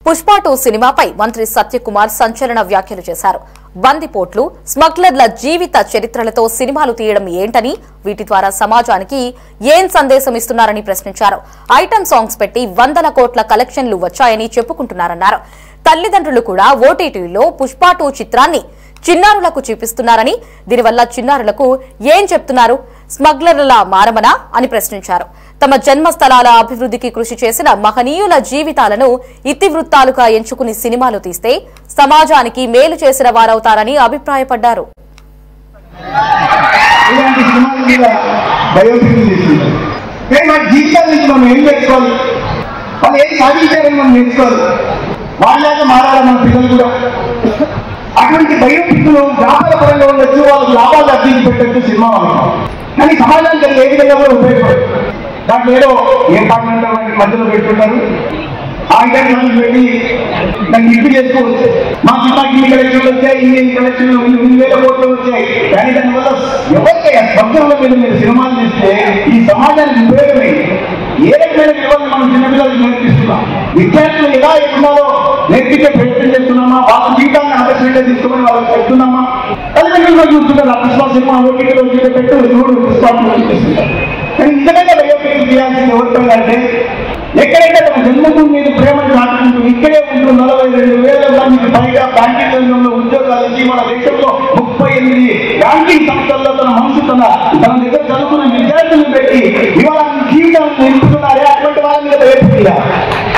పుష్ప 2 సినిమాపై మంత్రి సత్యకుమార్ సంచలన వ్యాఖ్యలు చేశారు. బందిపోట్లు, స్మగ్లర్ల జీవిత చరిత్రలతో సినిమాలు తీయడం ఏంటని, వీటి ద్వారా సమాజానికి ఏం సందేశం ఇస్తున్నారని ప్రశ్నించారు. ఐటమ్ సాంగ్స్ పెట్టి వందల కోట్ల కలెక్షన్లు వచ్చాయని చెప్పుకుంటున్నారన్నారు. తల్లిదండ్రులు కూడా ఓటీటీలో పుష్ప 2 చిత్రాన్ని చిన్నారులకు చూపిస్తున్నారని, దీనివల్ల చిన్నారులకు ఏం చెప్తున్నారు, స్మగ్లర్ల మారమనా అని ప్రశ్నించారు. తమ జన్మస్థలాల అభివృద్ధికి కృషి చేసిన మహనీయుల జీవితాలను ఇతివృత్తాలుగా ఎంచుకుని సినిమాలు తీస్తే సమాజానికి మేలు చేసిన వారవుతారని అభిప్రాయపడ్డారు. అటువంటి బయోపిక్లు వ్యాపార పరంగా ఉండొచ్చు, వాళ్ళకి లాభాలు అర్జించి పెట్టచ్చు సినిమా వాళ్ళకి, కానీ సమాజానికి ఏ విధంగా కూడా ఉపయోగపడదు. దాంట్లో ఏదో ఏ కాకుండా మధ్యలో పెట్టుకుంటారు, ఆ ఇంటర్వ్యూ పెట్టి దాన్ని ఇంటి చేసుకోవచ్చు. మా సినిమాకి ఇన్ని కలెక్షన్లు వచ్చాయి, ఇన్ని కలెక్షన్లు 1,000 కోట్లు వచ్చాయి, కానీ దానివల్ల ఎవరికి భక్తుల మీద మీరు సినిమాలు తీస్తే ఈ సమాజానికి ఉపయోగమే. ఏ రకమైన విలువలు మనం చిన్నపిల్లలకు నేర్పిస్తున్నాం, విద్యార్థులు ఎలా ఎక్కడాలో నేర్పించే ప్రయత్నం చేస్తున్నామా, వాళ్ళ జీవితాన్ని ఆదర్శంగా తీసుకుని వాళ్ళకి చెప్తున్నామా? తల్లిదండ్రులు చూస్తున్నారు, ఆ పుష్ప సినిమా ఓటీటీలో పెట్టు చూడు పుష్పాలు చేస్తున్నారు. కానీ ఇంతకంటే బయోపిక్ చేయాల్సింది ఎవరిపైన అంటే, ఎక్కడైతే తమ జన్మభూమి మీద ప్రేమను చాటుకుంటూ ఇక్కడే ఉంటూ 42,000 మందికి పైగా బ్యాంకింగ్ రంగంలో ఉద్యోగాలు ఇచ్చి మన దేశంలో 38 బ్యాంకింగ్ సంస్థల్లో తన మనసు తన దగ్గర చదువుకున్న విద్యార్థులను పెట్టి ఇవాళ జీవితాన్ని నిలుపుతున్నారే, అటువంటి వాళ్ళ మీద బయోపిక్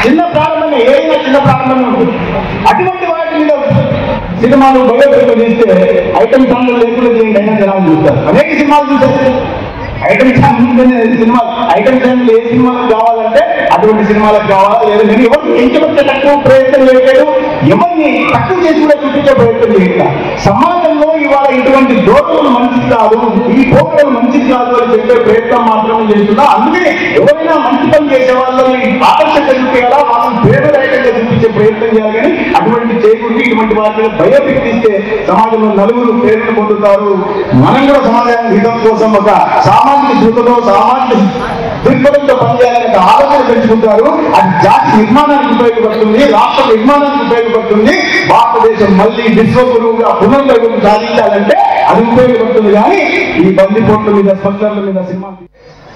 చిన్న ప్రారంభంగా ఏదైనా చిన్న ప్రారంభంగా ఉంటుంది. అటువంటి వాటి మీద సినిమాలు బయోపిక్ తీస్తే ఐటమ్ సాంగ్లు లేకుండా చేయండి అయినా జనాలు చూస్తారు. అనేక సినిమాలు చూస్తారు. ఐటమ్ సాంగ్ సినిమా ఐటమ్ సాంగ్లు ఏ సినిమాలకు కావాలంటే అటువంటి సినిమాలకు కావాలా, లేదా నేను ఎవరిని ఎంచబట్టే తక్కువ ప్రయత్నం చేయలేదు, ఎవరిని తక్కువ చేసి కూడా చూపించే ప్రయత్నం చేయట్లా. సమాజంలో ఇవాళ ఇటువంటి దోషులు మంచిది కాదు, ఈ పోకడలు మంచిది కాదు అని చెప్పే ప్రయత్నం మాత్రమే చేస్తున్నా. అందుకని ఎవరైనా మంచి పని చేసే వాళ్ళని ఆకర్షణ చూపించాలా, వాళ్ళని ప్రేమదాయకంగా చూపించే ప్రయత్నం చేయాలి. కానీ అటువంటి చేయకుండా ఇటువంటి వాటిని బయోపిక్ తీస్తే సమాజంలో నలుగురు ప్రేరణ పొందుతారు. మనం కూడా సమాజానికి హితం కోసం ఒక సామాజిక దృక్పథంతో సామాజిక దృక్పథంతో పనిచేయాలనే ఆలోచన పెంచుకుంటారు. అది జాతి నిర్మాణానికి ఉపయోగపడుతుంది, రాష్ట్ర నిర్మాణానికి ఉపయోగపడుతుంది. భారతదేశం మళ్ళీ విశ్వగురువుగా పునర్వైభవం సాధించాలంటే అది ఉపయోగపడుతుంది. కానీ ఈ బందిపోట్ల మీద, స్మగ్లర్ల మీద సినిమా